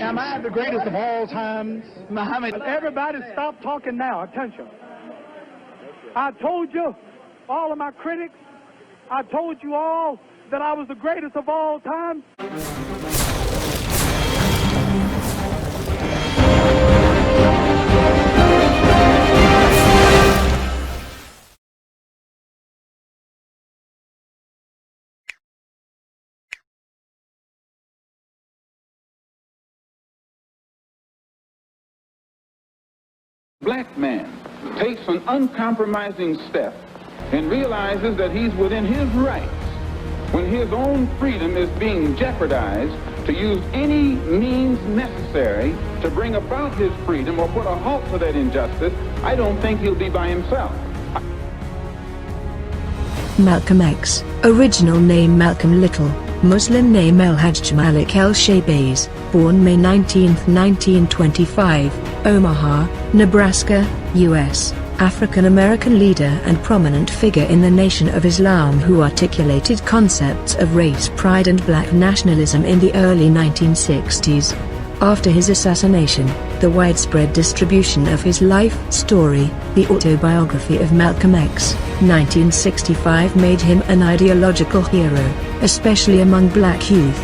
Am I the greatest of all times? Muhammad. Everybody stop talking now. Attention. I told you, all of my critics, I told you all that I was the greatest of all time. Black man takes an uncompromising step and realizes that he's within his rights when his own freedom is being jeopardized to use any means necessary to bring about his freedom or put a halt to that injustice. I don't think he'll be by himself. Malcolm X, original name Malcolm Little, Muslim name El-Hajj Malik El-Shabazz, born May 19, 1925, Omaha, Nebraska, U.S., African-American leader and prominent figure in the Nation of Islam who articulated concepts of race pride and black nationalism in the early 1960s. After his assassination, the widespread distribution of his life story, The Autobiography of Malcolm X, 1965 made him an ideological hero, especially among black youth.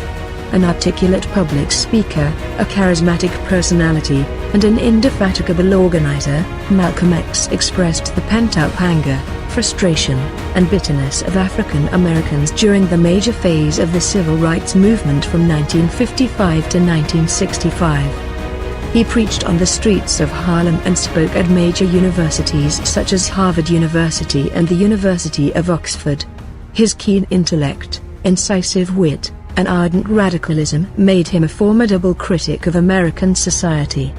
An articulate public speaker, a charismatic personality, and an indefatigable organizer, Malcolm X expressed the pent-up anger, frustration, and bitterness of African Americans during the major phase of the civil rights movement from 1955 to 1965. He preached on the streets of Harlem and spoke at major universities such as Harvard University and the University of Oxford. His keen intellect, incisive wit, and ardent radicalism made him a formidable critic of American society.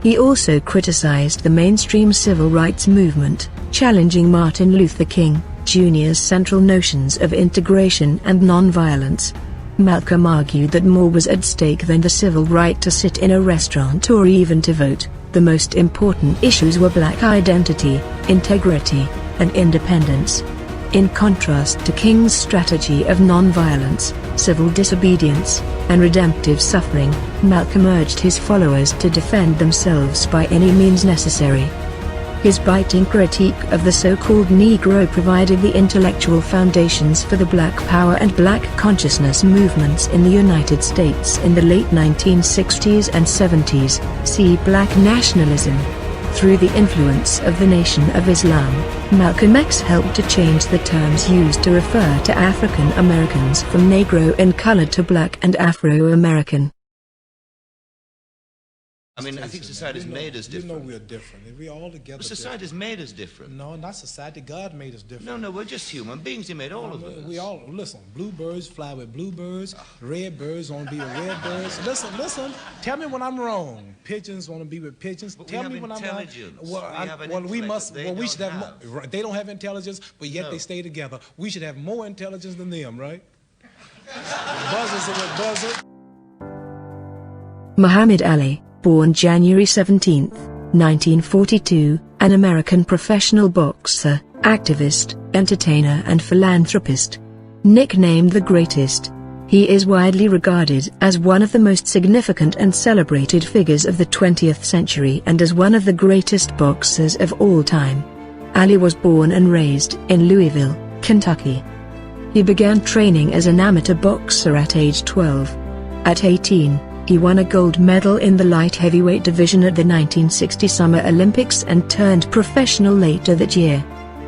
He also criticized the mainstream civil rights movement, challenging Martin Luther King, Jr.'s central notions of integration and nonviolence. Malcolm argued that more was at stake than the civil right to sit in a restaurant or even to vote. The most important issues were black identity, integrity, and independence. In contrast to King's strategy of nonviolence, civil disobedience, and redemptive suffering, Malcolm urged his followers to defend themselves by any means necessary. His biting critique of the so-called Negro provided the intellectual foundations for the Black Power and Black Consciousness movements in the United States in the late 1960s and 70s. See Black nationalism. Through the influence of the Nation of Islam, Malcolm X helped to change the terms used to refer to African Americans from Negro and colored to Black and Afro-American. I mean, I think society's made us different. You know we're different. We're all together. Society's made us different. No, not society. God made us different. No, we're just human beings. He made all of us. We all, listen, bluebirds fly with bluebirds, red birds want to be with red birds. Listen, tell me when I'm wrong. Pigeons want to be with pigeons. But tell me when I'm wrong. They don't have intelligence, but yet they stay together. We should have more intelligence than them, right? Buzzards are with buzzards. Muhammad Ali, born January 17, 1942, an American professional boxer, activist, entertainer and philanthropist. Nicknamed the Greatest, he is widely regarded as one of the most significant and celebrated figures of the 20th century and as one of the greatest boxers of all time. Ali was born and raised in Louisville, Kentucky. He began training as an amateur boxer at age 12. At 18, he won a gold medal in the light heavyweight division at the 1960 Summer Olympics and turned professional later that year.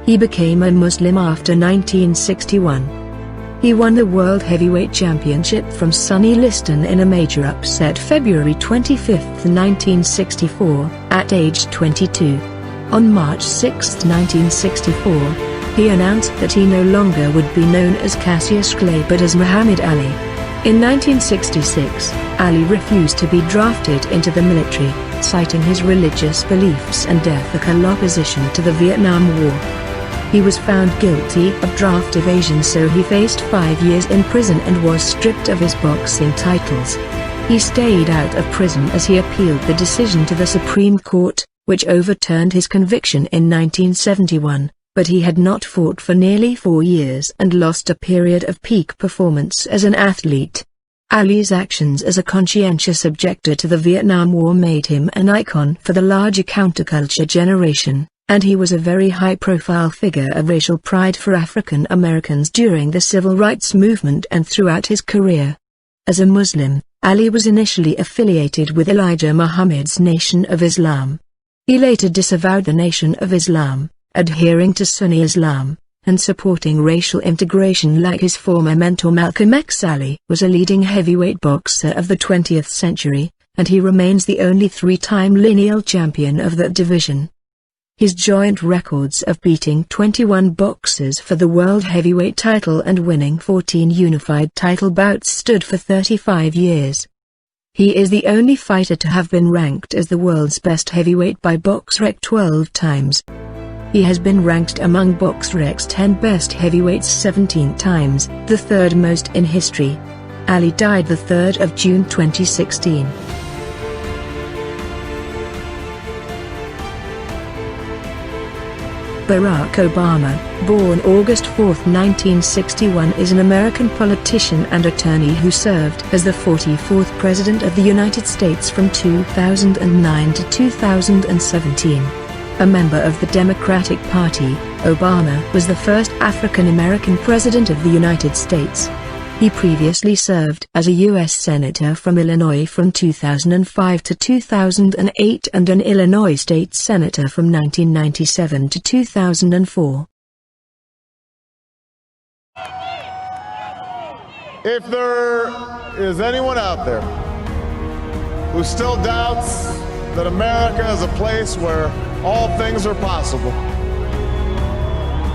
He became a Muslim after 1961. He won the World Heavyweight Championship from Sonny Liston in a major upset February 25, 1964, at age 22. On March 6, 1964, he announced that he no longer would be known as Cassius Clay but as Muhammad Ali. In 1966, Ali refused to be drafted into the military, citing his religious beliefs and ethical opposition to the Vietnam War. He was found guilty of draft evasion, so he faced 5 years in prison and was stripped of his boxing titles. He stayed out of prison as he appealed the decision to the Supreme Court, which overturned his conviction in 1971. But he had not fought for nearly 4 years and lost a period of peak performance as an athlete. Ali's actions as a conscientious objector to the Vietnam War made him an icon for the larger counterculture generation, and he was a very high-profile figure of racial pride for African Americans during the civil rights movement and throughout his career. As a Muslim, Ali was initially affiliated with Elijah Muhammad's Nation of Islam. He later disavowed the Nation of Islam, adhering to Sunni Islam, and supporting racial integration like his former mentor Malcolm X. Ali was a leading heavyweight boxer of the 20th century, and he remains the only three-time lineal champion of that division. His joint records of beating 21 boxers for the world heavyweight title and winning 14 unified title bouts stood for 35 years. He is the only fighter to have been ranked as the world's best heavyweight by BoxRec 12 times. He has been ranked among BoxRec's 10 best heavyweights 17 times, the third most in history. Ali died the 3rd of June 2016. Barack Obama, born August 4, 1961, is an American politician and attorney who served as the 44th President of the United States from 2009 to 2017. A member of the Democratic Party, Obama was the first African-American President of the United States. He previously served as a U.S. Senator from Illinois from 2005 to 2008 and an Illinois State Senator from 1997 to 2004. If there is anyone out there who still doubts that America is a place where all things are possible,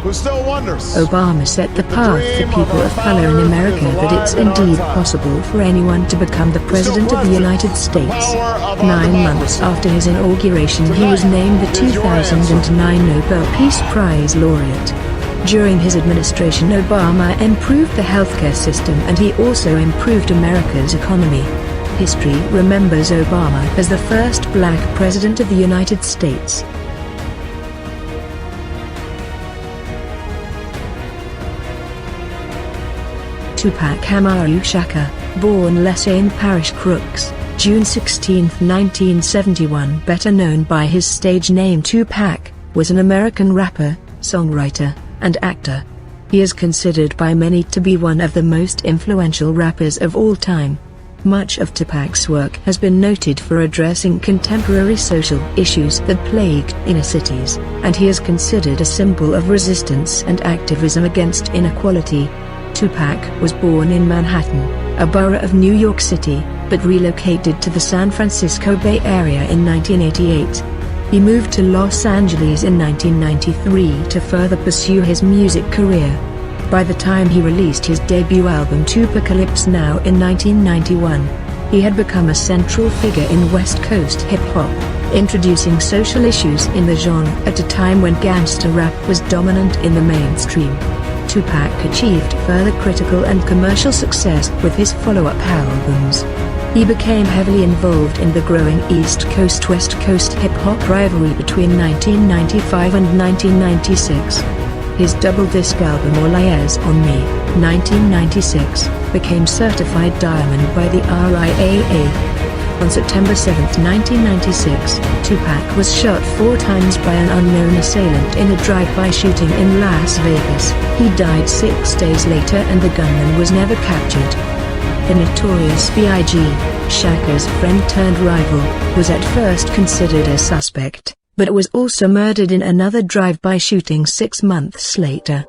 who still wonders, Obama set the path for people of color in America that it's indeed possible for anyone to become the President of the United States. 9 months after his inauguration, he was named the 2009 Nobel Peace Prize laureate. During his administration, Obama improved the healthcare system and he also improved America's economy. History remembers Obama as the first black president of the United States. Tupac Amaru Shakur, born Lesane Parish Crooks, June 16, 1971, better known by his stage name Tupac, was an American rapper, songwriter, and actor. He is considered by many to be one of the most influential rappers of all time. Much of Tupac's work has been noted for addressing contemporary social issues that plagued inner cities, and he is considered a symbol of resistance and activism against inequality. Tupac was born in Manhattan, a borough of New York City, but relocated to the San Francisco Bay Area in 1988. He moved to Los Angeles in 1993 to further pursue his music career. By the time he released his debut album Tupacalypse Now in 1991, he had become a central figure in West Coast hip-hop, introducing social issues in the genre at a time when gangster rap was dominant in the mainstream. Tupac achieved further critical and commercial success with his follow-up albums. He became heavily involved in the growing East Coast-West Coast hip-hop rivalry between 1995 and 1996. His double-disc album All Eyes on Me, 1996, became certified diamond by the RIAA. On September 7, 1996, Tupac was shot 4 times by an unknown assailant in a drive-by shooting in Las Vegas. He died 6 days later and the gunman was never captured. The Notorious B.I.G., Shakur's friend-turned-rival, was at first considered a suspect, but was also murdered in another drive-by shooting 6 months later.